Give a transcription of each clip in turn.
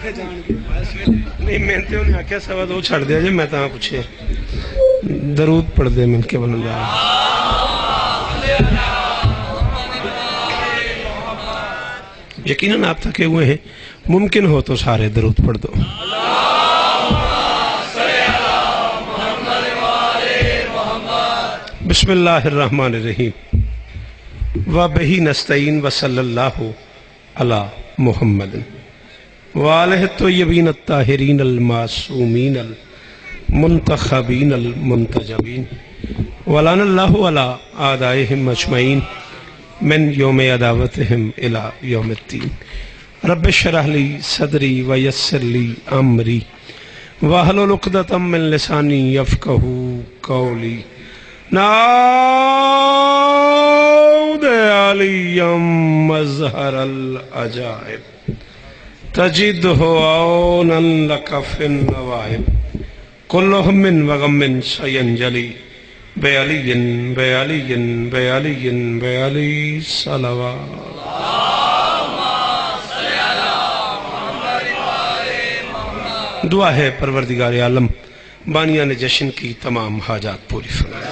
نہیں محنتے انہیں آکھیا سوا دو چھڑ دیا جے میں تاں پوچھے درود پڑھ دے مل کے بلندہ یقیناً آپ تھکے ہوئے ہیں ممکن ہو تو سارے درود پڑھ دو بسم اللہ الرحمن الرحیم وَبِهِ نَسْتَعِينُ وَصَلَّى اللَّهُ عَلَى مُحَمَّدٍ وَآلِهِ الطَّيِّبِينَ الطَّاهِرِينَ الْمَعْصُومِينَ الْمُنْتَخَبِينَ الْمُنْتَجَبِينَ وَلَعْنَ اللَّهُ عَلَى أَعْدَائِهِمْ أَجْمَعِينَ مِنْ يَوْمِ عَدَاوَتِهِمْ إِلَى يَوْمِ الدِّينِ رَبِّ اشْرَحْ لِي صَدْرِي وَيَسِّرْ لِي أَمْرِي وَاحْلُلْ عُقْدَةً مِنْ لِسَانِي يَفْقَهُوا قَوْلِي نعود عليا مظهر العجائب تجده عونا لك في النوائب كل هم وغم سينجلي بعلي بعلي بعلي بعلي صلوات دعا ہے پروردگار عالم بانیان جشن کی تمام حاجات پوری فرمائے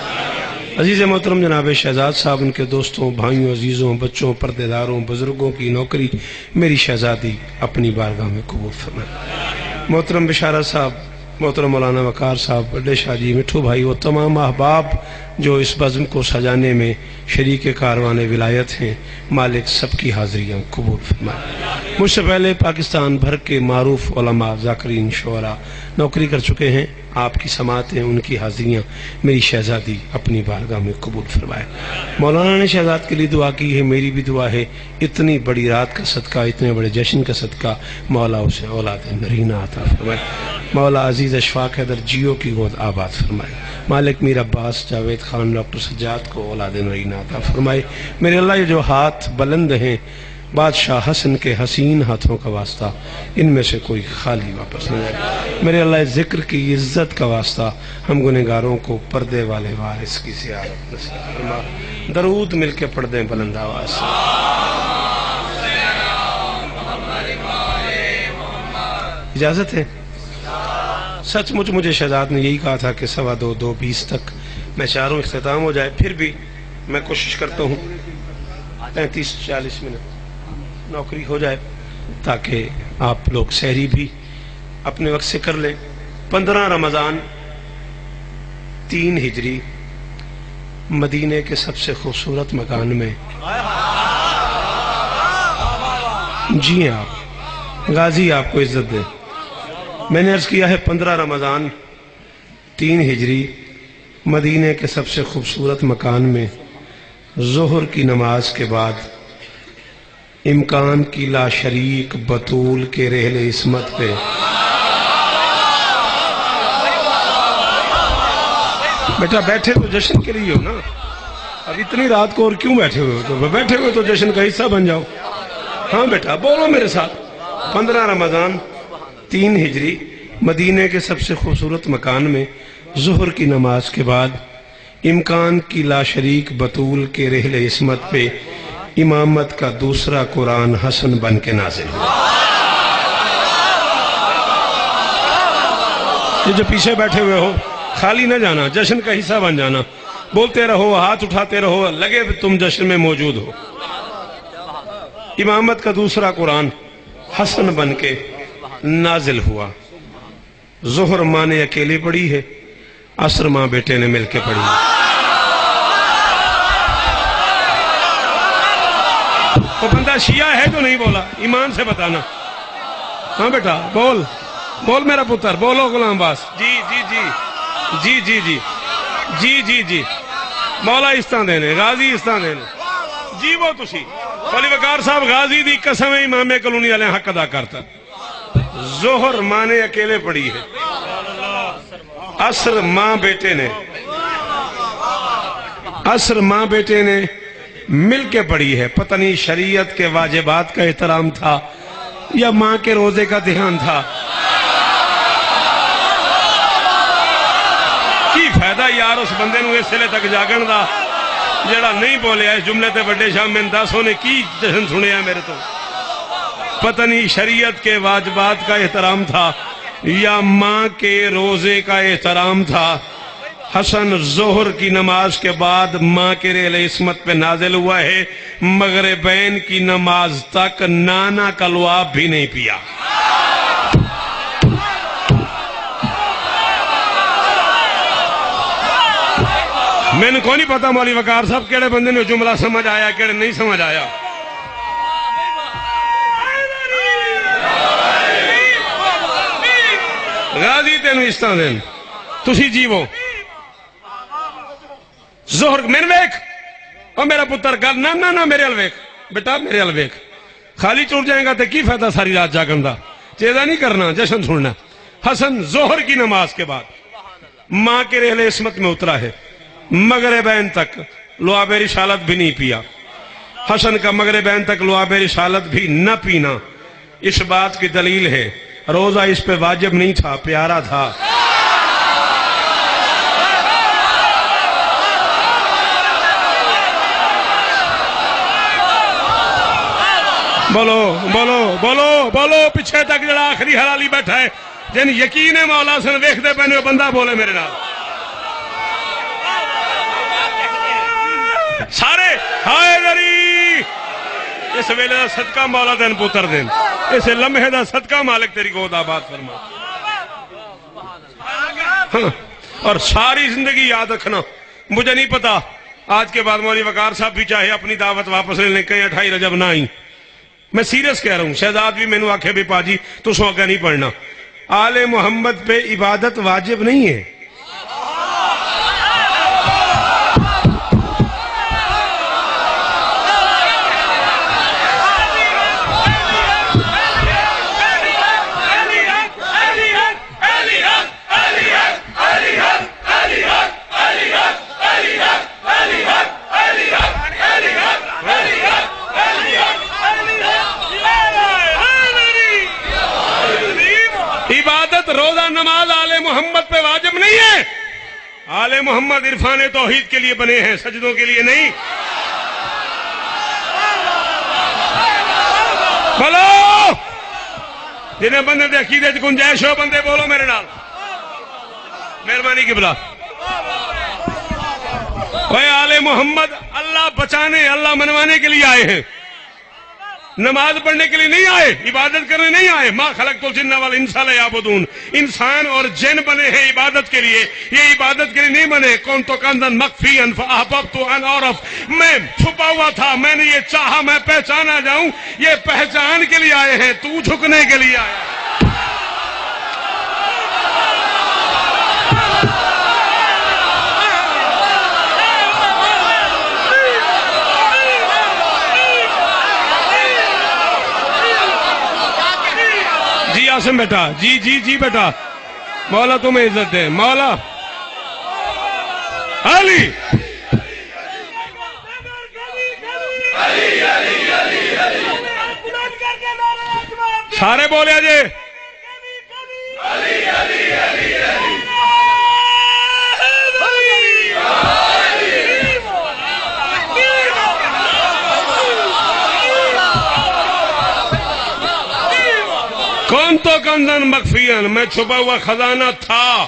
عزیز محترم جناب شہزاد صاحب ان کے دوستوں بھائیوں عزیزوں بچوں پردے داروں بزرگوں کی نوکری میری شہزادی اپنی بارگاہ میں قبول فرمائے محترم بشارت صاحب محترم مولانا وقار صاحب بڑے شاہ جی مٹھو بھائی وہ تمام احباب جو اس بزم کو سجانے میں شریک کاروان ولایت ہیں مالک سب کی حاضریاں قبول فرمائے مجھ سے پہلے پاکستان بھر کے معروف علماء ذاکرین شعراء نوکری کر چکے ہیں آپ کی سماعتیں ان کی حاضریاں میری شہزادی اپنی بارگاہ میں قبول فرمائے مولانا نے شہزاد کے لیے دعا کی ہے میری بھی دعا ہے اتنی بڑی رات کا صدقہ اتنے بڑے جشن کا صدقہ مولا اسے اولاد نرینہ عطا فرمائے مولا عزیز اشفاق حیدر جیو کی گود آباد فرمائے مالک میر عباس جاوید خان ڈاکٹر سجاد کو اولاد نرینہ عطا فرمائے میرے اللہ یہ جو ہاتھ بلند ہیں بادشاہ حسن کے حسین ہاتھوں کا واسطہ ان میں سے کوئی خالی واپس نہ جائے میرے اللہ ذکر کی عزت کا واسطہ ہم گنہگاروں کو پردے والے وارث کی زیارت نصیب فرما درود مل کے پڑھ دیں بلند آواز اجازت ہے سچ مچ مجھے شہزاد نے یہی کہا تھا کہ 2:20 تک میں چاروں اختتام ہو جائے پھر بھی میں کوشش کرتا ہوں 35-40 منٹ نوکری ہو جائے تاکہ آپ لوگ سحری بھی اپنے وقت سے کر لیں 15 رمضان 3 ہجری مدینے کے سب سے خوبصورت مکان میں جی آپ غازی آپ کو عزت دیں میں نے عرض کیا ہے 15 رمضان 3 ہجری مدینے کے سب سے خوبصورت مکان میں ظہر کی نماز کے بعد امکان کی لا شریک بطول کے رحل عصمت پہ بیٹا بیٹھے تو جشن کے لیے ہو نا اب اتنی رات کو اور کیوں بیٹھے ہوئے ہو تو بیٹھے ہوئے تو جشن کا حصہ بن جاؤ ہاں بیٹا بولو میرے ساتھ 15 رمضان 3 ہجری مدینے کے سب سے خوبصورت مکان میں ظہر کی نماز کے بعد امکان کی لا شریک بطول کے رحل عصمت پہ امامت کا دوسرا قرآن حسن بن کے نازل ہوا یہ جو پیچھے بیٹھے ہوئے ہو خالی نہ جانا جشن کا حصہ بن جانا بولتے رہو ہاتھ اٹھاتے رہو لگے تم جشن میں موجود ہو امامت کا دوسرا قرآن حسن بن کے نازل ہوا ظہر ماں نے اکیلے پڑھی ہے عصر ماں بیٹے نے مل کے پڑھی وہ بندہ شیعہ ہے تو نہیں بولا ایمان سے بتانا ہاں بیٹا بول بول میرا پتر بولو غلام باس جی جی جی جی جی جی جی جی جی مولا استان دینے غازی استان دینے جی وہ تسی ولی وقار صاحب غازی دی قسم امام کلونی علیہ حق ادا کرتا ظہر ماں نے اکیلے پڑھی ہے عصر ماں بیٹے نے عصر ماں بیٹے نے مل کے پڑھی ہے پتہ نہیں شریعت کے واجبات کا احترام تھا یا ماں کے روزے کا دھیان تھا کی فائدہ یار اس بندے نو اس لے تک جاگن دا جڑا نہیں بولے اس جملے تے بڑے شاہ میں داسوں نے کی جشن سنے ہیں میرے تو پتہ نہیں شریعت کے واجبات کا احترام تھا یا ماں کے روزے کا احترام تھا۔ حسن ظہر کی نماز کے بعد ماں کے ریل عصمت پہ نازل ہوا ہے، مغربین کی نماز تک نانا کا لعاب بھی نہیں پیا۔ میں نے کو نہیں پتا مولی وقار صاحب کیڑے بندے نے جملہ سمجھ آیا کیڑے نہیں سمجھ آیا۔ غازی تینو اس طرح دین تسی جیو ظہر میں نے ویک اور میرا پتر گل نہ میرے الویک بیٹا میرے الویک خالی ٹوٹ جائیں گا تو کی فائدہ ساری رات جاگن دا، چیزہ نہیں کرنا، جشن سننا۔ حسن ظہر کی نماز کے بعد ماں کے رحل عصمت میں اترا ہے، مغربین تک لعاب رسالت بھی نہیں پیا۔ حسن کا مغربین تک لعاب رسالت بھی نہ پینا اس بات کی دلیل ہے روزہ اس پہ واجب نہیں تھا، پیارا تھا۔ بولو بولو بولو بولو پیچھے تک جڑا آخری حلالی بیٹھا ہے جن یقین ہے مولا سن ویکھ دے پہنے بندہ بولے میرے نال سارے ہائے غری اس ویلے دا صدقہ مولا دین پتر دین، اس لمحے دا صدقہ مالک تیری گود آباد فرما۔ اور ساری زندگی یاد رکھنا، مجھے نہیں پتا آج کے بعد مولی وقار صاحب بھی چاہے اپنی دعوت واپس لینے کہیں 28 رجب نہ آئیں، میں سیریس کہہ رہا ہوں، شہزاد بھی میں نے آکھے بھی پاجی تو سو آگے نہیں پڑھنا، آل محمد پہ عبادت واجب نہیں ہے۔ روزہ نماز آل محمد پہ واجب نہیں ہے، آل محمد عرفان توحید کے لیے بنے ہیں، سجدوں کے لیے نہیں۔ بولو جنہیں بندے دے عقیدے گنجائش ہو بندے بولو میرے نال، مہربانی کی بلا۔ وہ آل محمد اللہ بچانے اللہ منوانے کے لیے آئے ہیں، نماز پڑھنے کے لیے نہیں آئے، عبادت کرنے نہیں آئے۔ ما خلقت الجن والانس الا لیعبدون، انسان اور جن بنے ہیں عبادت کے لیے، یہ عبادت کے لیے نہیں بنے۔ کنت کنزا مخفیا فاحببت ان اعرف، میں چھپا ہوا تھا، میں نے یہ چاہا میں پہچانا جاؤں، یہ پہچان کے لیے آئے ہیں، تو جھکنے کے لیے آیا۔ جی آسم بیٹا، جی جی جی بیٹا، مولا تمہیں عزت دے، مولا علی سارے بولے جے کون تو کنزن مخفیاً، میں چھپا ہوا خزانہ تھا،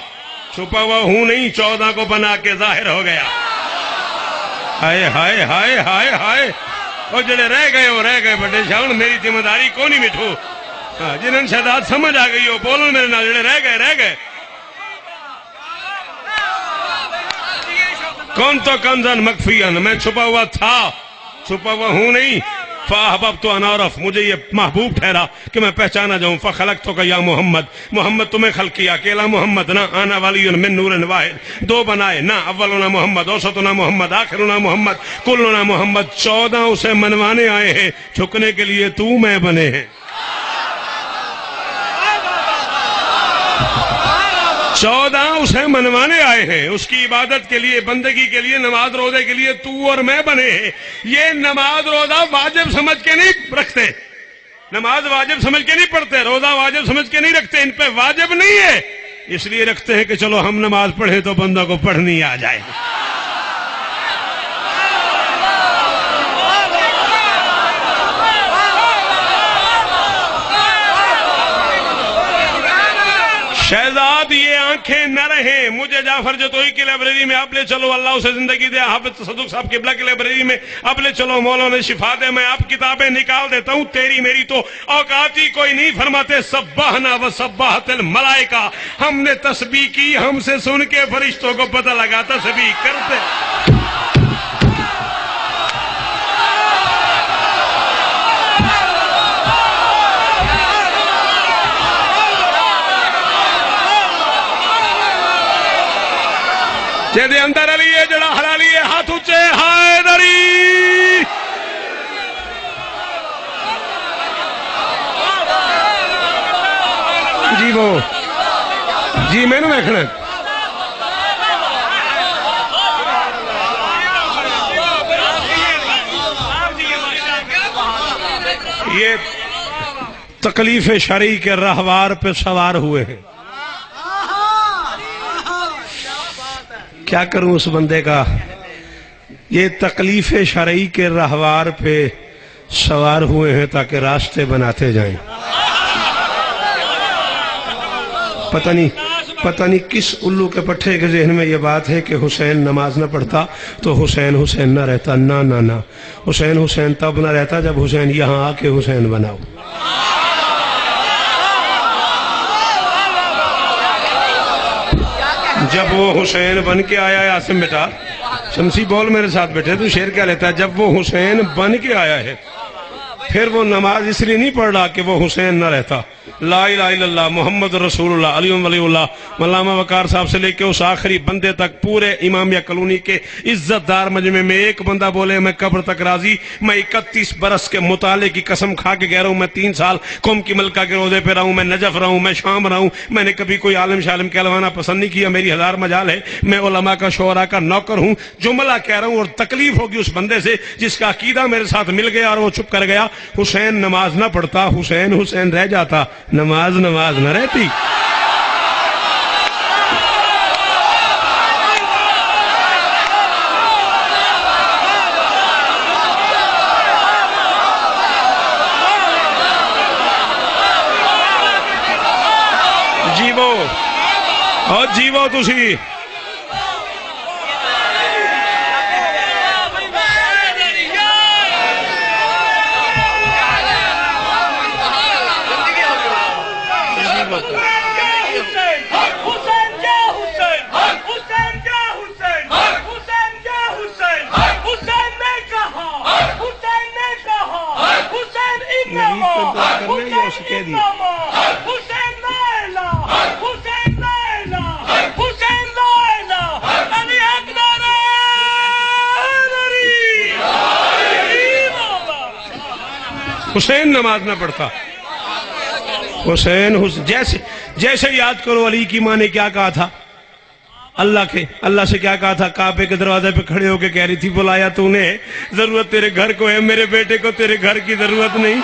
چھپا ہوا ہوں نہیں، 14 کو بنا کے ظاہر ہو گیا۔ ہائے ہائے ہائے ہائے ہائے، اور جڑے رہ گئے وہ رہ گئے، بڑے شاون میری ذمہ داری کو نہیں مٹھو، جنہاں شہداد سمجھ آ گئی ہو بولو میرے نال، جڑے رہ گئے رہ گئے۔ کون تو کنزن مخفیاً، میں چھپا ہوا تھا، چھپا ہوا ہوں نہیں، فاحببت ان اعرف، مجھے یہ محبوب ٹھہرا کہ میں پہچانا جاؤں۔ فخلقتک یا محمد، محمد تمہیں خلق کیا، اکیلا محمد نہ، آنا ولی من نور واحد، دو بنائے نہ، اولنا محمد، اوسطنا محمد، آخرنا محمد، کلنا محمد۔ 14 اسے منوانے آئے ہیں، جھکنے کے لیے تو میں بنے ہیں۔ 14 اسے منوانے آئے ہیں، اس کی عبادت کے لیے، بندگی کے لیے، نماز روزے کے لیے تو اور میں بنے ہیں۔ یہ نماز روزہ واجب سمجھ کے نہیں رکھتے، نماز واجب سمجھ کے نہیں پڑھتے، روزہ واجب سمجھ کے نہیں رکھتے، ان پہ واجب نہیں ہے، اس لیے رکھتے ہیں کہ چلو ہم نماز پڑھیں تو بندہ کو پڑھنی آ جائے۔ شہزاد یہ آنکھیں نہ رہیں، مجھے جعفر جتوئی کی لائبریری میں آپ لے چلو، اللہ اسے زندگی دے، حافظ صدوق صاحب قبلہ کی لائبریری میں آپ لے چلو، مولانا شفا دے، میں آپ کتابیں نکال دیتا ہوں، تیری میری تو اوقات ہی کوئی نہیں۔ فرماتے سبحنا و سبحت الملائکہ، ہم نے تسبیح کی، ہم سے سن کے فرشتوں کو پتہ لگا تسبیح کرتے۔ جے دے اندر علی ہے جڑا حلالی ہے، ہاتھ اونچے، حیدری۔ جی وہ جی میں نے دیکھنا یہ تکلیف شرعی کے رہوار پہ سوار ہوئے ہیں۔ کیا کروں اس بندے کا، یہ تکلیف شرعی کے رہوار پہ سوار ہوئے ہیں تاکہ راستے بناتے جائیں۔ پتہ نہیں کس الو کے پٹھے کے ذہن میں یہ بات ہے کہ حسین نماز نہ پڑھتا تو حسین نہ رہتا۔ نہ حسین تب نہ رہتا جب حسین یہاں آ کے حسین بناؤ۔ جب وہ حسین بن کے آیا ہے، عاصم بیٹا شمسی بول میرے ساتھ بیٹھے، تو شعر کیا لیتا ہے، جب وہ حسین بن کے آیا ہے پھر وہ نماز اس لیے نہیں پڑھ رہا کہ وہ حسین نہ رہتا۔ لا الہ الا اللہ محمد رسول اللہ علی ولی اللہ، علامہ وقار صاحب سے لے کے اس آخری بندے تک پورے امامیہ کالونی کے عزت دار مجمع میں ایک بندہ بولے میں قبر تک راضی، میں 31 برس کے مطالعے کی قسم کھا کے کہہ رہا ہوں، میں 3 سال قوم کی ملکہ کے روزے پہ رہا ہوں، میں نجف رہا ہوں، میں شام رہا ہوں، میں نے کبھی کوئی عالم شالم کہلوانا پسند نہیں کیا، میری 1000 مجال ہے، میں علماء کا شعراء کا نوکر ہوں، جملہ کہہ رہا ہوں، اور تکلیف ہوگی اس بندے سے جس کا عقیدہ میرے ساتھ مل گیا اور وہ چپ کر گیا۔ حسین نماز نہ پڑھتا، حسین رہ جاتا، نماز نہ رہتی۔ جیو تسی حسین نماز نہ پڑھتا۔ حسین جیسے یاد کرو علی کی ماں نے کیا کہا تھا، اللہ سے کیا کہا تھا، کعبے کے دروازے پہ کھڑے ہو کے کہہ رہی تھی بلایا تو نے، ضرورت تیرے گھر کو ہے، میرے بیٹے کو تیرے گھر کی ضرورت نہیں۔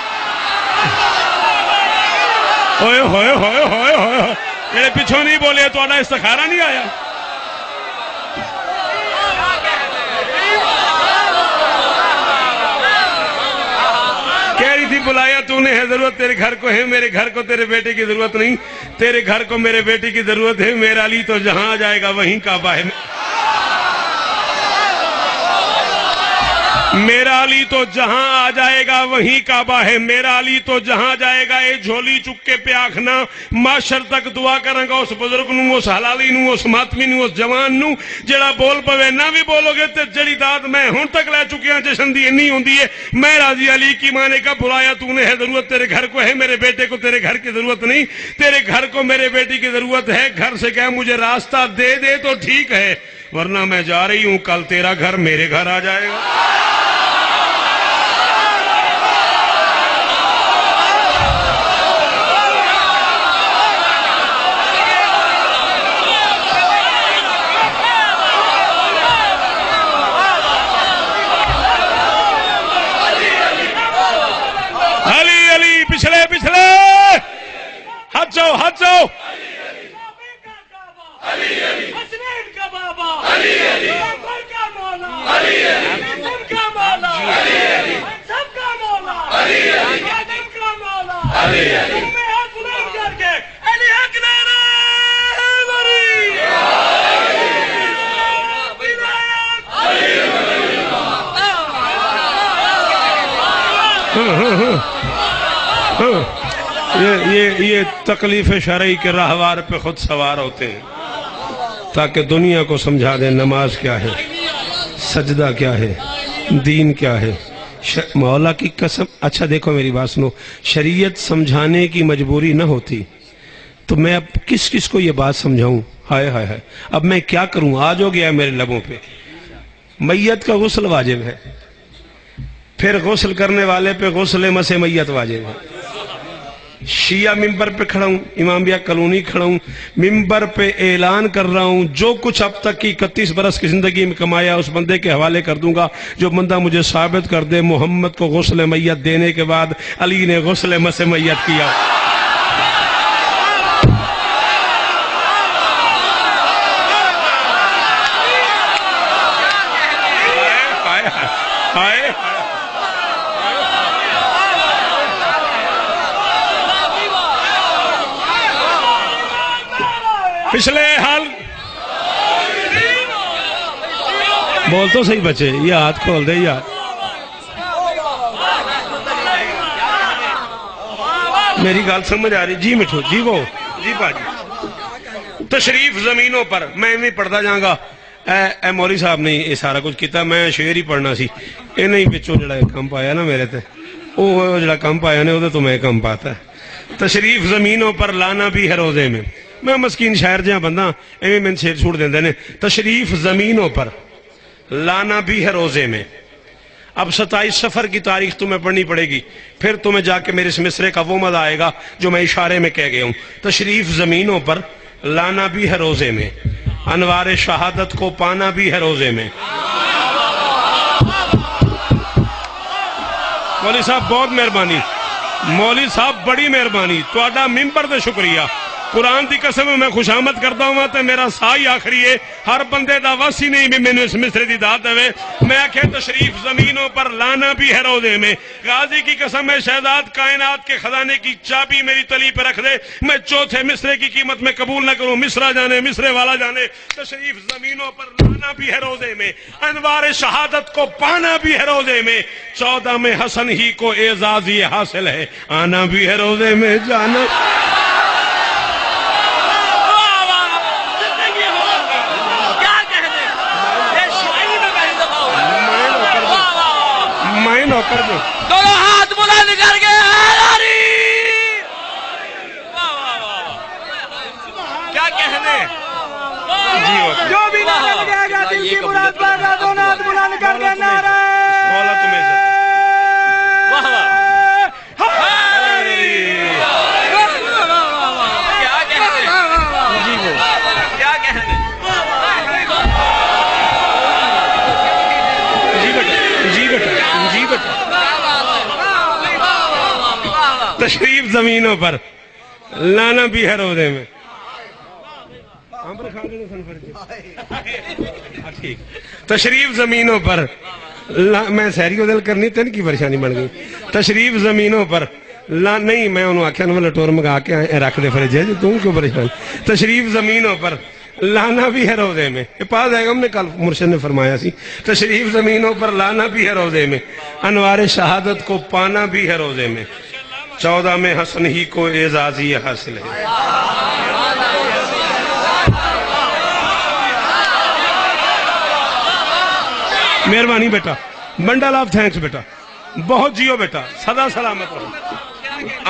ہوئے ہوئے ہوئے ہوئے ہوئے میرے پیچھوں نہیں بولے تو آنا استخارہ نہیں آیا۔ بلایا تو نے ہے، ضرورت تیرے گھر کو ہے، میرے گھر کو تیرے بیٹے کی ضرورت نہیں، تیرے گھر کو میرے بیٹے کی ضرورت ہے، میرا علی تو جہاں آ جائے گا وہیں کعبہ ہے، میرا علی تو جہاں آ جائے گا وہیں کعبہ ہے، میرا علی تو جہاں جائے گا اے جھولی چکے پہ آکھنا معاشر تک دعا کریں گا اس بزرگ نو، اس حلالی نو، اس ماتمی نو، اس جوان نو جڑا بول پوے نہ بھی بولو گے تے جڑی داد میں ہون تک لے چکے ہیں جشن دی نہیں ہوندی ہے۔ میں راضی علی کی ماں نے کہا بلایا تو نے ہے، ضرورت تیرے گھر کو ہے، میرے بیٹے کو تیرے گھر کی ضرورت نہیں، تیرے گھر کو میرے بیٹی کی ضرورت ہے، گھر سے کہے مجھے راستہ دے دے تو ٹھیک ہے، ورنہ میں جا رہی ہوں، کل تیرا گھر میرے گھر آ جائے گا۔ پچھلے ہاتھ جاؤ حسنین کا بابا جعفر کا مولا حسن کا مولا سب کا مولا آدم کا مولا تمہیں حسنین کر کے علی حق نعرہ یہ تکلیف شرعی کے راہوار پہ خود سوار ہوتے ہیں تاکہ دنیا کو سمجھا دیں نماز کیا ہے، سجدہ کیا ہے، دین کیا ہے۔ مولا کی قسم، اچھا دیکھو میری بات سنو، شریعت سمجھانے کی مجبوری نہ ہوتی تو میں اب کس کس کو یہ بات سمجھاؤں؟ ہائے ہائے ہائے، اب میں کیا کروں؟ آج ہو گیا میرے لبوں پہ، میت کا غسل واجب ہے، پھر غسل کرنے والے پہ غسل مس میت واجب ہے۔ شیعہ ممبر پہ کھڑا ہوں، امام بیاہ کلونی کھڑا ہوں، ممبر پہ اعلان کر رہا ہوں جو کچھ اب تک کی 31 برس کی زندگی میں کمایا اس بندے کے حوالے کر دوں گا جو بندہ مجھے ثابت کر دے محمد کو غسل میت دینے کے بعد علی نے غسل مس میت کیا۔ پچھلے حال بول تو صحیح بچے، یہ ہاتھ کھول دے یار، میری گال سمجھ آ رہی؟ جی مٹھو، جی وہ، جی باجی۔ تشریف زمینوں پر میں نہیں پڑھتا جاؤں گا، اے موری صاحب نے یہ سارا کچھ کیتا، میں شعر ہی پڑھنا سی، یہ نہیں بچوں جڑا کم پایا نا میرے تے، وہ جڑا کم پایا نے وہ تو میں کم پاتا ہے۔ تشریف زمینوں پر لانا بھی ہے روزے میں، میں مسکین شاعر جہاں بندہ ایویں میں شعر چھوڑ دیندے نے۔ تشریف زمینوں پر لانا بھی ہے روزے میں، اب 27 سفر کی تاریخ تمہیں پڑھنی پڑے گی، پھر تمہیں جا کے میرے اس مصرے کا وہ مزہ آئے گا جو میں اشارے میں کہہ گیا ہوں۔ تشریف زمینوں پر لانا بھی ہے روزے میں، انوار شہادت کو پانا بھی ہے روزے میں۔ مولوی صاحب بہت مہربانی، مولوی صاحب بڑی مہربانی، تہاڈا ممبر تے شکریہ۔ قرآن دی قسم میں خوش آمد کرتا ہوں تے میرا سائی آخری ہے، ہر بندے دا واسی نہیں بھی میں نے اس مصرے دی داد دے۔ میں آکھے تشریف زمینوں پر لانا بھی ہے روزے میں، غازی کی قسم ہے شہزاد کائنات کے خزانے کی چابی میری تلی پہ رکھ دے، میں چوتھے مصرے کی قیمت میں قبول نہ کروں، مصرہ جانے مصرے والا جانے۔ تشریف زمینوں پر لانا بھی ہے روزے میں، انوار شہادت کو پانا بھی ہے روزے میں، 14 میں حسن ہی کو اعزاز یہ حاصل ہے، آنا بھی ہے روزے میں، جانا کر دو۔ دونوں ہاتھ بلند کر کے کیا کہنے جو بھی نعرہ لگایا گیا دل کی مراد پر دونوں ہاتھ بلند کر کے نعرہ مولا تمہیں عزت کیا کہنے جی وہ کیا کہنے تشریف زمینوں پر لانا بھی ہے روزے میں۔ تشریف زمینوں پر میں سہری کو دل کرنی تین کی پریشانی بڑھ گئی۔ تشریف زمینوں پر نہیں میں انہوں آکھیا نو لٹور مگا کے رکھ دے فرج ہے جو تم کو پریشان۔ تشریف زمینوں پر لانا بھی ہے روزے میں، یہ پاس آئے گا ہم نے کل مرشد نے فرمایا سی، تشریف زمینوں پر لانا بھی ہے روزے میں، انوار شہادت کو پانا بھی ہے روزے میں، 14 میں حسن ہی کو اعزاز یہ حاصل ہے۔ مہربانی بیٹا، بنڈل آف تھینکس بیٹا، بہت جیو بیٹا، سدا سلامت رہو۔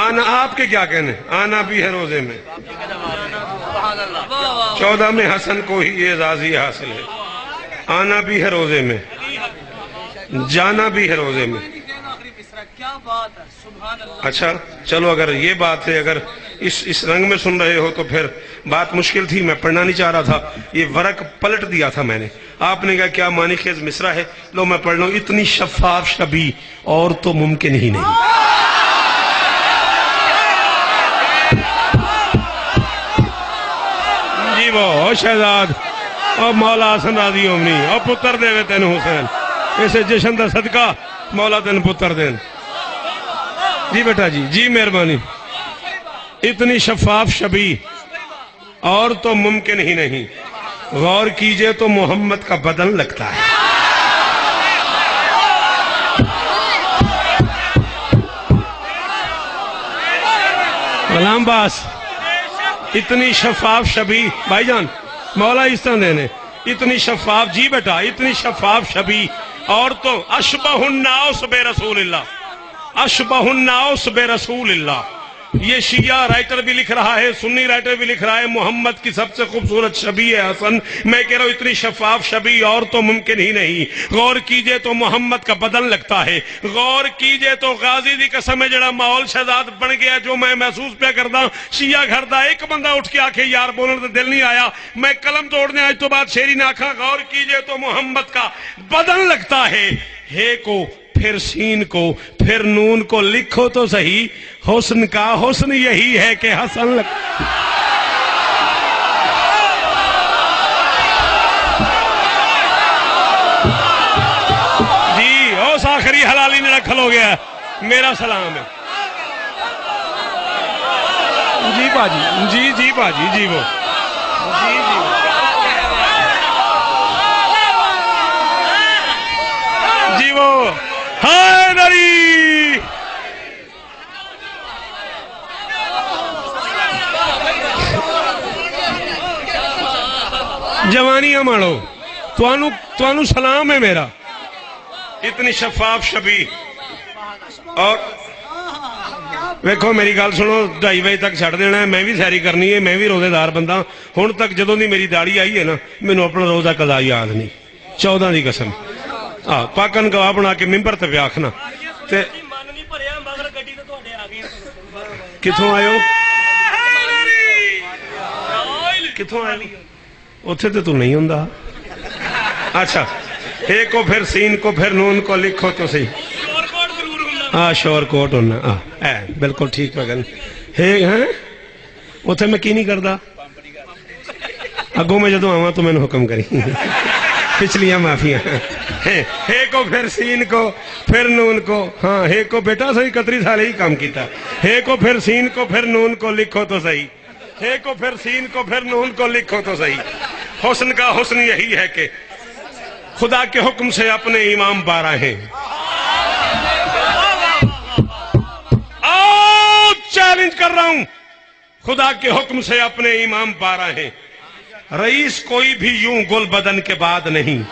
آنا آپ کے کیا کہنے، آنا بھی ہے روزے میں، 14 میں حسن کو ہی اعزاز یہ حاصل ہے، آنا بھی ہے روزے میں، جانا بھی ہے روزے میں۔ اچھا چلو اگر یہ بات ہے، اگر اس رنگ میں سن رہے ہو تو پھر بات مشکل تھی، میں پڑھنا نہیں چاہ رہا تھا، یہ ورق پلٹ دیا تھا میں نے، آپ نے کہا کیا معنی خیز مصرع ہے، لو میں پڑھ لوں، اتنی شفاف شبی اور تو ممکن ہی نہیں۔ جی وہ شہزاد اور مولا حسن راضی ہومنی اور پتر دے وے تین حسین، اسے جشن دا صدقہ مولا تین پتر دین۔ جی بیٹا جی، جی مہربانی، اتنی شفاف شبی اور تو ممکن ہی نہیں، غور کیجئے تو محمد کا بدن لگتا ہے۔ غلام باس اتنی شفاف شبی بھائی جان مولا اس طرح دینے اتنی شفاف جی بیٹا اتنی شفاف شبی اور تو اشبہ الناس بے رسول اللہ اشبہ الناس بے رسول اللہ یہ شیعہ رائٹر بھی لکھ رہا ہے سنی رائٹر بھی لکھ رہا ہے محمد کی سب سے خوبصورت شبی ہے حسن میں کہہ رہا ہوں اتنی شفاف شبی اور تو ممکن ہی نہیں غور کیجئے تو محمد کا بدن لگتا ہے غور کیجئے تو غازی دی قسم ہے جڑا ماحول شہزاد بن گیا جو میں محسوس پہ کردا شیعہ گھر دا ایک بندہ اٹھ کے آکھے یار بولن تو دل نہیں آیا میں قلم توڑنے آج تو بعد شیری نہ آکھا غور کیجئے تو محمد کا بدن لگتا ہے کو پھر سین کو پھر نون کو لکھو تو صحیح حسن کا حسن یہی ہے کہ حسن جی اس آخری حلالی میرا کھل ہو گیا میرا سلام ہے جی باجی جی باجی جی وہ جی وہ حیدری جوانیاں مارو توانو سلام ہے میرا اتنی شفاف شبی اور ویکھو میری گل سنو 2:30 بجے تک چھڑ دینا ہے میں بھی سیری کرنی ہے میں بھی روزے دار بندہ ہن تک جدوں دی میری داڑھی آئی ہے نا مینوں اپنا روزہ قضا یاد نہیں 14 دی قسم پاکن گواہ بنا کے ممبر تے پہ آکھنا کتھوں آئے ہو کتھوں آئے ہو اتھے تے تو نہیں ہوندہ اچھا اے کو پھر سین کو پھر نون کو لکھو تو صحیح شور کوٹ ہونا بالکل ٹھیک وگن ہے اتھے میں کی نہیں کردہ اگوں میں جدوں آواں تو میں نے حکم کری پچھلیاں معافیاں ہے کو پھر سین کو پھر نون کو ہاں ہے کو بیٹا صحیح 31 سال ہی کام کیتا ہے کو پھر سین کو پھر نون کو لکھو تو صحیح ہے کو پھر سین کو پھر نون کو لکھو تو صحیح حسن کا حسن یہی ہے کہ خدا کے حکم سے اپنے امام 12 ہیں آؤ چیلنج کر رہا ہوں خدا کے حکم سے اپنے امام 12 ہیں رئیس کوئی بھی یوں گل بدن کے بعد نہیں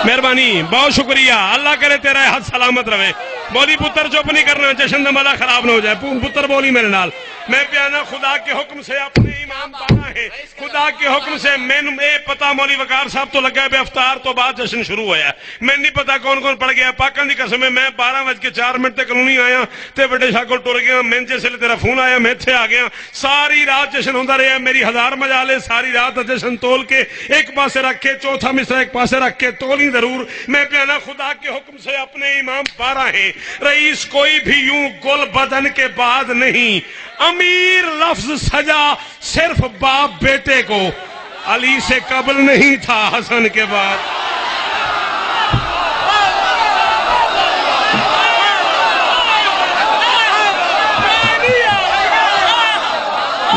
مہربانی بہت شکریہ اللہ کرے تیرا حد سلامت رہے بولی پتر چپ نہیں کرنا جشن دمادہ خراب نہ ہو جائے پتر بولی میرے نال میں پیانا خدا کے حکم سے اپنے امام 12 ہے خدا کے حکم سے میں پتا مولی وقار صاحب تو لگا ہے بے افطار تو بعد جشن شروع ہویا ہے میں نہیں پتا کون کون پڑ گیا پاکن دی قسم ہے میں 12:04 تے کلونی آیا تے بڑے شاہ کو ٹر گیا میں جیسے تیرا فون آیا میں تھے آ گیا ساری رات جشن ہوندہ رہا میری 1000 مجالے ساری رات جشن تول کے ایک پاسے رکھ کے چوتھا مصرع ایک پاسے رکھ کے تولی ضرور میں پیانا خدا کے حکم سے اپنے امام 12 ہیں رئیس کوئی بھی یوں گل بدن کے بعد نہیں امیر لفظ سجا صرف باپ بیٹے کو علی سے قبل نہیں تھا حسن کے بعد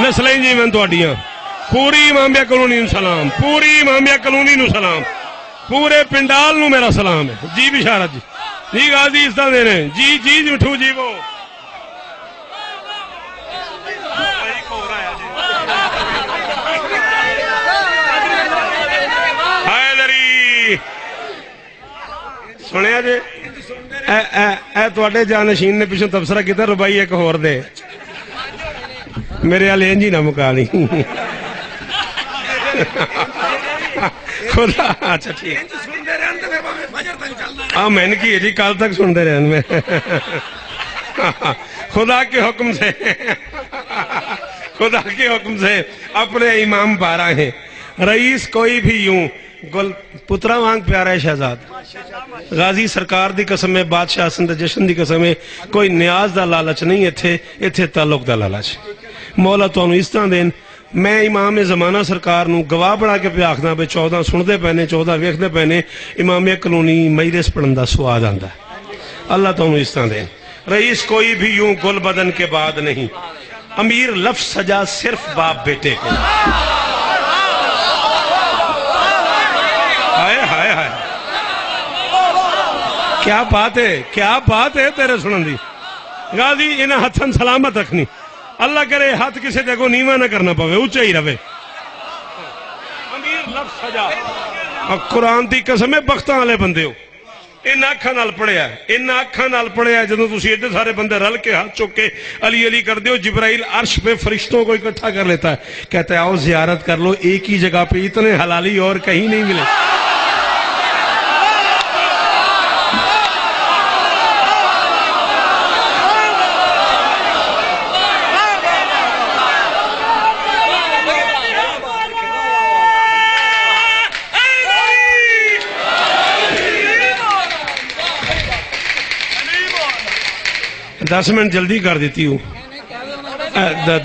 نسلیں جی میں تو اڈیاں پوری امامیہ کلونی نو سلام پوری امامیہ کلونی نو سلام پورے پنڈال نو میرا سلام ہے جی بشارت جی جی غازی اس طرح دینے جی جی مٹھو جی وہ سنیا جی اے جانشین نے پیچھوں تبصرہ کیتا ربائی ایک ہور دے میرے والے انجی نہ مکا لی خدا اچھا ٹھیک ہاں میں نے کی جی کل تک سن دے رہن میں خدا کے حکم سے خدا کے حکم سے اپنے امام 12 ہیں رئیس کوئی بھی یوں گل پترا وانگ پیارا ہے شہزاد غازی سرکار دی قسم ہے بادشاہ حسن دا جشن دی قسم ہے کوئی نیاز دا لالچ نہیں ایتھے تعلق دا لالچ مولا تو انہوں اس طرح دین میں امام زمانہ سرکار نو گواہ بڑھا کے پہ آکھنا پہ 14 سن دے پہنے 14 ویکھ دے پہنے امام کلونی مجلس پڑھن دا سواد آندا اللہ تو انہوں اس طرح دین رئیس کوئی بھی یوں گل بدن کے بعد نہیں امیر لفظ سجا صرف باپ بیٹے کو کیا بات ہے تیرے سنن دی غازی انہیں ہتھن سلامت رکھنی اللہ کرے ہاتھ کسی تے کو نیواں نہ کرنا پوے اونچا ہی رہے امیر لفظ سجا اور قرآن دی قسم ہے بختاں والے بندے ہو ان آنکھاں نال پڑھیا جدوں تسی ایڈے سارے بندے رل کے ہاتھ چک کے علی علی کر دیو جبرائیل عرش پہ فرشتوں کو اکٹھا کر لیتا ہے کہتا ہے آؤ زیارت کر لو ایک ہی جگہ پہ اتنے حلالی اور کہیں نہیں ملے دس منٹ جلدی کر دیتی ہوں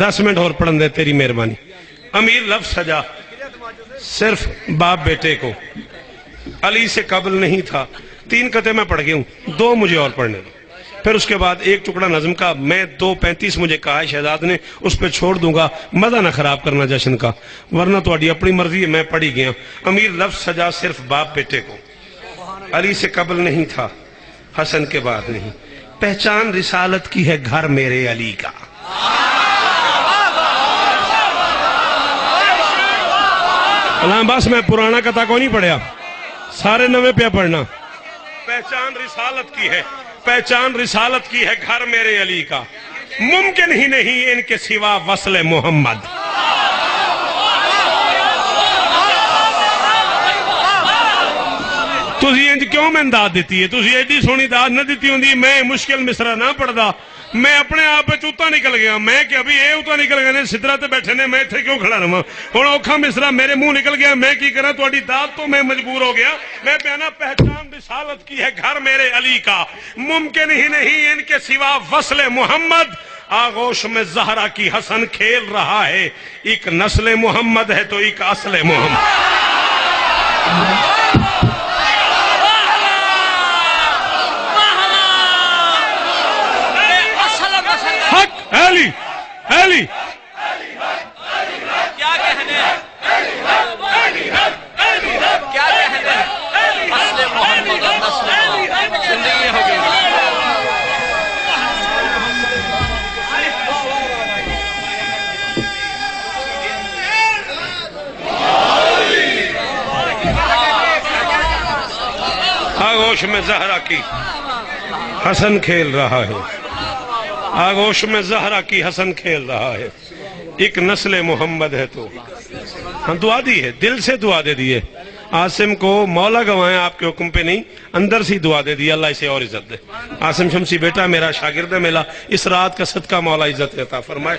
10 منٹ اور پڑھن دے تیری مہربانی امیر لفظ سجا صرف باپ بیٹے کو علی سے قبل نہیں تھا 3 قطعے میں پڑھ گیا ہوں 2 مجھے اور پڑھنے دو پھر اس کے بعد ایک ٹکڑا نظم کا میں 2:35 مجھے کہا ہے شہزاد نے اس پہ چھوڑ دوں گا مزہ نہ خراب کرنا جشن کا ورنہ تو اپنی مرضی ہے میں پڑھی گیا امیر لفظ سجا صرف باپ بیٹے کو علی سے قبل نہیں تھا حسن کے بعد نہیں پہچان رسالت کی ہے گھر میرے علی کا علام باس میں پرانا قطعہ کو نہیں پڑھیا سارے نوے پہ پڑھنا پہچان رسالت کی ہے گھر میرے علی کا ممکن ہی نہیں ان کے سوا وصل محمد تُسی انج کیوں میں داد دیتی ہے تُسی ایڈی سونی داد نہ دیتی ہوں دی میں مشکل مصرہ نہ پڑھدا میں اپنے آپ پہ چوتا نکل گیا میں کہ ابھی اے اوتا نکل گیا نے صدرہ تے بیٹھے نے میں تھے کیوں کھڑا رہا ہوں اوکھا مصرہ میرے منہ نکل گیا میں کی کرا تو اڈی داد تو میں مجبور ہو گیا میں پیانا پہچان رسالت کی ہے گھر میرے علی کا ممکن ہی نہیں ان کے سوا وصل محمد آغوش میں زہرہ کی حسن کھیل رہا ہے ایک نسل محمد ہے تو ایک اصل محمد علی کیا کہنے اصل محمد اور نسل محمد زندگی ہو گئی آغوش میں زہرہ کی حسن کھیل رہا ہے آغوش میں زہرہ کی حسن کھیل رہا ہے ایک نسل محمد ہے تو ہم دعا دی ہے دل سے دعا دے دی ہے عاصم کو مولا گوائیں آپ کے حکم پہ نہیں اندر سے دعا دے دی اللہ اسے اور عزت دے عاصم شمسی بیٹا میرا شاگرد ملا اس رات کا صدقہ مولا عزت عطا فرمائے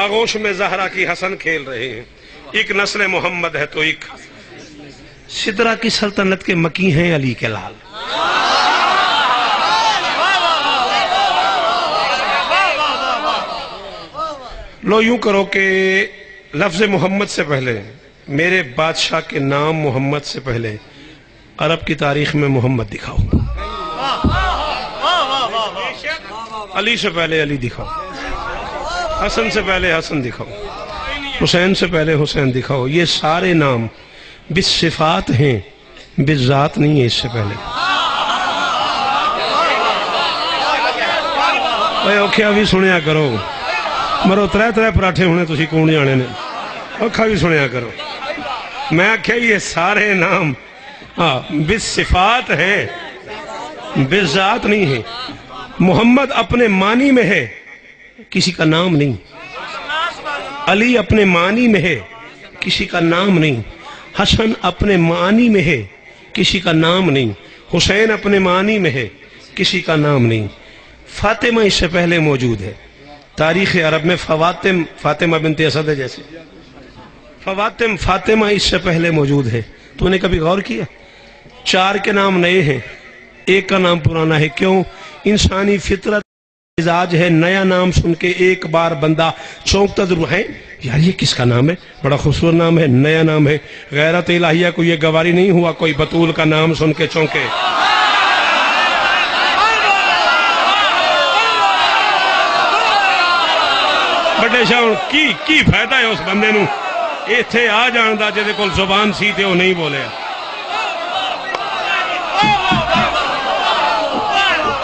آغوش میں زہرہ کی حسن کھیل رہے ہیں ایک نسل محمد ہے تو ایک صدرہ کی سلطنت کے مکی ہیں علی کے لال لو یوں کرو کہ لفظ محمد سے پہلے میرے بادشاہ کے نام محمد سے پہلے عرب کی تاریخ میں محمد دکھاؤ علی سے پہلے علی دکھاؤ حسن سے پہلے حسن دکھاؤ حسین سے پہلے حسین دکھاؤ یہ سارے نام بالصفات ہیں بالذات نہیں ہے اس سے پہلے اوکھے ابھی سنیا کرو مرو 3 پراٹھے ہونے تسی کون جانے نے اوکھا بھی سنیا کرو میں آکھیا یہ سارے نام بالصفات ہیں بالذات نہیں ہے محمد اپنے معنی میں ہے کسی کا نام نہیں علی اپنے معنی میں ہے کسی کا نام نہیں حسن اپنے معنی میں ہے کسی کا نام نہیں حسین اپنے معنی میں ہے کسی کا نام نہیں فاطمہ اس سے پہلے موجود ہے تاریخ عرب میں فاطمہ بنت اسد ہے جیسے فاطمہ اس سے پہلے موجود ہے تو نے کبھی غور کیا 4 کے نام نئے ہیں 1 کا نام پرانا ہے کیوں انسانی فطرت مزاج ہے نیا نام سن کے ایک بار بندہ چونکتا ضرور ہے یار یہ کس کا نام ہے بڑا خوبصورت نام ہے نیا نام ہے غیرت الہیہ کو یہ گواری نہیں ہوا کوئی بطول کا نام سن کے چونکے بڑے شاہ کی فائدہ ہے اس بندے نو ایتھے آ جاندہ جیدے کل زبان سی تے وہ نہیں بولے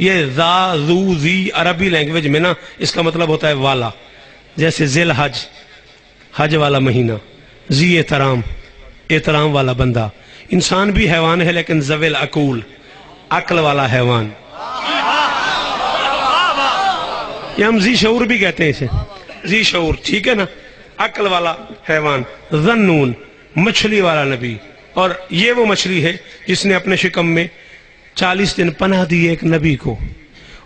یہ ذا ذو ذی عربی لینگویج میں نا اس کا مطلب ہوتا ہے والا، جیسے ذیل حج، حج والا مہینہ، ذی احترام، احترام والا بندہ۔ انسان بھی حیوان ہے لیکن ذوی العقول، عقل والا حیوان، یہ ہم ذی شعور بھی کہتے ہیں اسے، ذی شعور، ٹھیک ہے نا، عقل والا حیوان۔ ذنون، مچھلی والا نبی، اور یہ وہ مچھلی ہے جس نے اپنے شکم میں 40 دن پناہ دی ایک نبی کو۔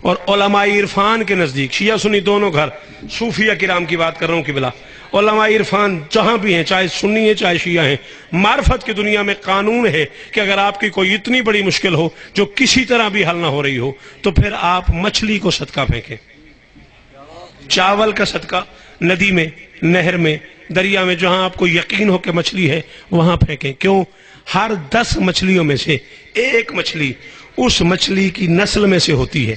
اور علماء عرفان کے نزدیک، شیعہ سنی دونوں گھر، صوفیہ کرام کی بات کر رہا ہوں قبلہ، علماء عرفان جہاں بھی ہیں، چاہے سنی ہیں چاہے شیعہ ہیں، معرفت کی دنیا میں قانون ہے کہ اگر آپ کی کوئی اتنی بڑی مشکل ہو جو کسی طرح بھی حل نہ ہو رہی ہو تو پھر آپ مچھلی کو صدقہ پھینکیں، چاول کا صدقہ ندی میں، نہر میں، دریا میں، جہاں آپ کو یقین ہو کہ مچھلی ہے وہاں پھینکیں۔ کیوں؟ ہر 10 مچھلیوں میں سے ایک مچھلی اس مچھلی کی نسل میں سے ہوتی ہے۔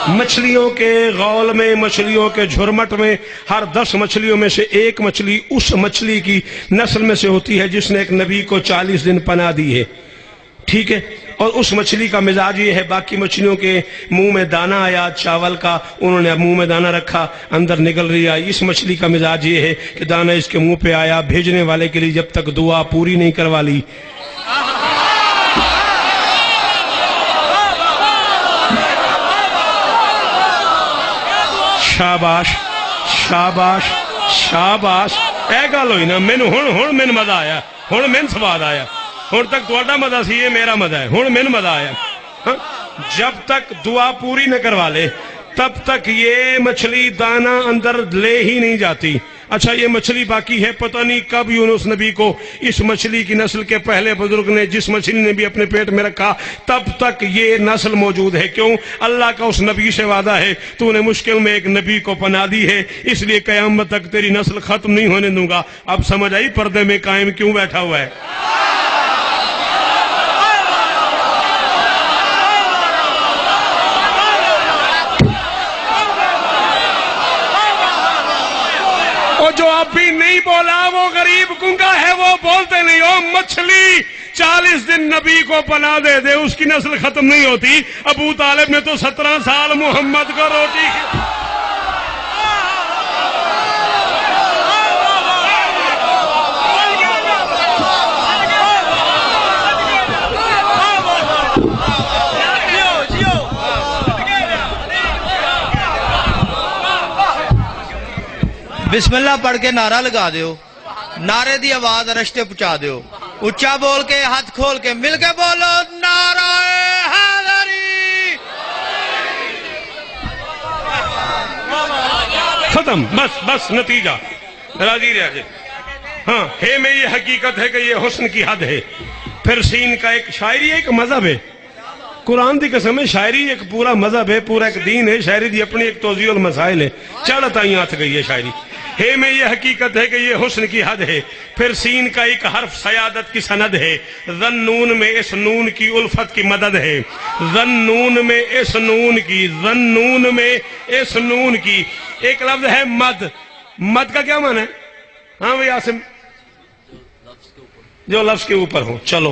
مچھلیوں کے غول میں، مچھلیوں کے جھرمٹ میں، ہر 10 مچھلیوں میں سے ایک مچھلی اس مچھلی کی نسل میں سے ہوتی ہے جس نے ایک نبی کو 40 دن پناہ دی ہے، ٹھیک ہے؟ اور اس مچھلی کا مزاج یہ ہے، باقی مچھلیوں کے منہ میں دانہ آیا چاول کا، انہوں نے منہ میں دانہ رکھا، اندر نگل رہی آئی۔ اس مچھلی کا مزاج یہ ہے کہ دانہ اس کے منہ پہ آیا، بھیجنے والے کے لیے جب تک دعا پوری نہیں کروا لی۔ شاباش شاباش شاباش، اے گل ہوئی نا، مینوں ہن مین مزہ آیا، ہن مین سواد آیا، ہن تک تہاڈا مزہ سی، یہ میرا مزہ ہے، ہن مین مزہ آیا۔ جب تک دعا پوری نہ کروا لے تب تک یہ مچھلی دانہ اندر لے ہی نہیں جاتی۔ اچھا، یہ مچھلی باقی ہے، پتہ نہیں کب یونس نبی کو اس مچھلی کی نسل کے پہلے بزرگ نے، جس مچھلی نے بھی اپنے پیٹ میں رکھا، تب تک یہ نسل موجود ہے۔ کیوں؟ اللہ کا اس نبی سے وعدہ ہے، تو نے مشکل میں ایک نبی کو پناہ دی ہے، اس لیے قیامت تک تیری نسل ختم نہیں ہونے دوں گا۔ اب سمجھ آئی پردے میں قائم کیوں بیٹھا ہوا ہے؟ جو اب بھی نہیں بولا وہ غریب گنگا ہے، وہ بولتے نہیں ہو۔ مچھلی 40 دن نبی کو پناہ دے دے، اس کی نسل ختم نہیں ہوتی۔ ابو طالب نے تو 17 سال محمد کو روٹی بسم اللہ پڑھ کے نعرہ لگا دیو، نعرے دی آواز رشتے پہنچا دیو، اچھا بول کے ہاتھ کھول کے مل کے بولو نعرہ حیدری۔ ختم، بس نتیجہ راضی رہ جائے۔ ہاں، ہے میں یہ حقیقت ہے کہ یہ حسن کی حد ہے۔ پھر سین کا ایک شاعری، ایک مذہب ہے، قرآن دی قسم ہے، شاعری ایک پورا مذہب ہے، پورا ایک دین ہے، شاعری دی اپنی ایک توضیح المسائل ہے، چڑھ تائیں آت گئی ہے شاعری۔ ہے میں یہ حقیقت ہے کہ یہ حسن کی حد ہے، پھر سین کا ایک حرف سیادت کی سند ہے، ذنون میں اس نون کی الفت کی مدد ہے، ذنون میں اس نون کی، ذنون میں اس نون کی۔ ایک لفظ ہے مد، مد کا کیا معنی ہے؟ ہاں بھئی عاصم، جو لفظ کے اوپر ہو، چلو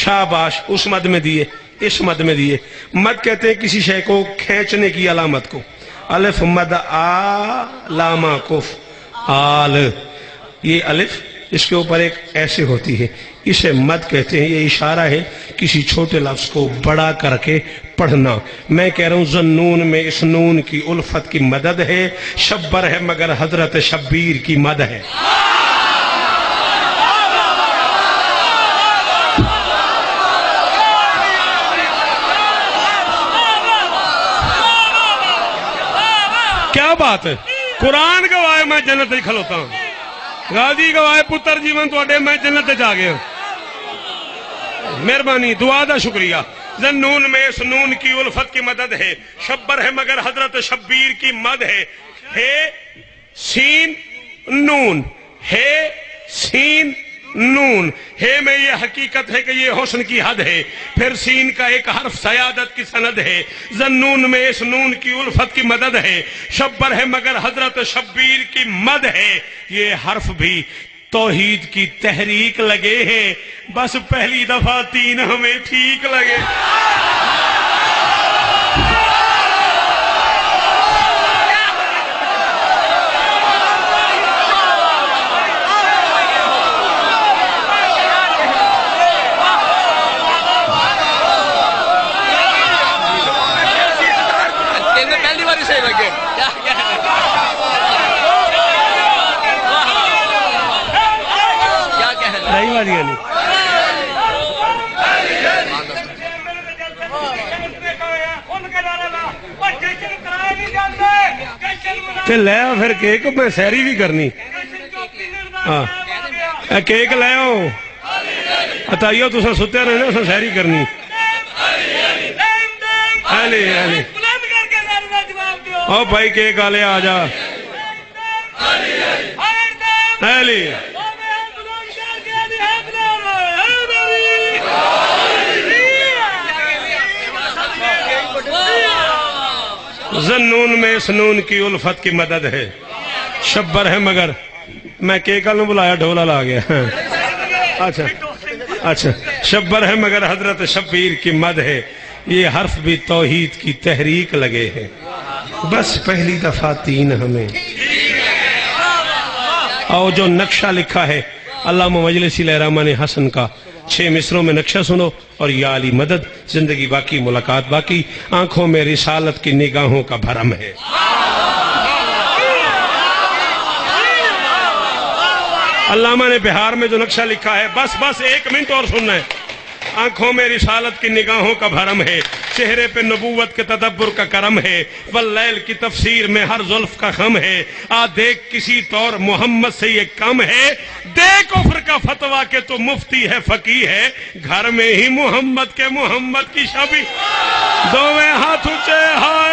شاباش، اس مد میں دیے، اس مد میں دیے۔ مد کہتے ہیں کسی شے کو کھینچنے کی علامت کو، الف مد آ لاما کف آل، یہ الف اس کے اوپر ایک ایسے ہوتی ہے، اسے مد کہتے ہیں۔ یہ اشارہ ہے کسی چھوٹے لفظ کو بڑا کر کے پڑھنا۔ میں کہہ رہا ہوں ذنون میں اس نون کی الفت کی مدد ہے، شبر ہے مگر حضرت شبیر کی مد ہے۔ کیا بات ہے؟ قرآن گواہ میں جنت ہی کھلوتا ہوں، غازی گواہ پتر جیون توڑے میں جنت جا گیا۔ مہربانی، دعا دا شکریہ۔ ذنون میں اس نون کی الفت کی مدد ہے، شبر ہے مگر حضرت شبیر کی مد ہے سین نون، ہے سین نون، ہے میں یہ حقیقت ہے کہ یہ حسن کی حد ہے، پھر سین کا ایک حرف سیادت کی سند ہے، ذنون میں اس نون کی الفت کی مدد ہے، شبر ہے مگر حضرت شبیر کی مد ہے۔ یہ حرف بھی توحید کی تحریک لگے ہیں، بس پہلی دفعہ 3 ہمیں ٹھیک لگے۔ لے پھر کیک میں سیری بھی کرنی، ہاں کیک لے آؤ اتائیو، تسا ستے رہنے اسا سیری کرنی۔ او بھائی کیک آلے آ جا، زنون میں اس نون کی الفت کی مدد ہے، شبر ہے مگر میں کیکل نے بلایا ڈھولا لا گیا، اچھا شبر ہے مگر حضرت شبیر کی مد ہے، یہ حرف بھی توحید کی تحریک لگے ہیں، بس پہلی دفعہ 3 ہمیں۔ اور جو نقشہ لکھا ہے علامہ مجلسی علیہ رحمٰن حسن کا، 6 مصروں میں نقشہ سنو اور یا علی مدد، زندگی باقی ملاقات باقی، آنکھوں میں رسالت کی نگاہوں کا بھرم ہے۔ علامہ نے بہار میں جو نقشہ لکھا ہے، بس 1 منٹ اور سننا ہے، آنکھوں میں رسالت کی نگاہوں کا بھرم ہے، چہرے پہ نبوت کے تدبر کا کرم ہے، واللیل کی تفسیر میں ہر زلف کا خم ہے، دیکھ کسی طور محمد سے یہ کم ہے، دیکھ کفر کا فتویٰ کہ تو مفتی ہے فقی ہے، گھر میں ہی محمد کے محمد کی شبیہ، دوویں ہاتھ اونچے ہاتھ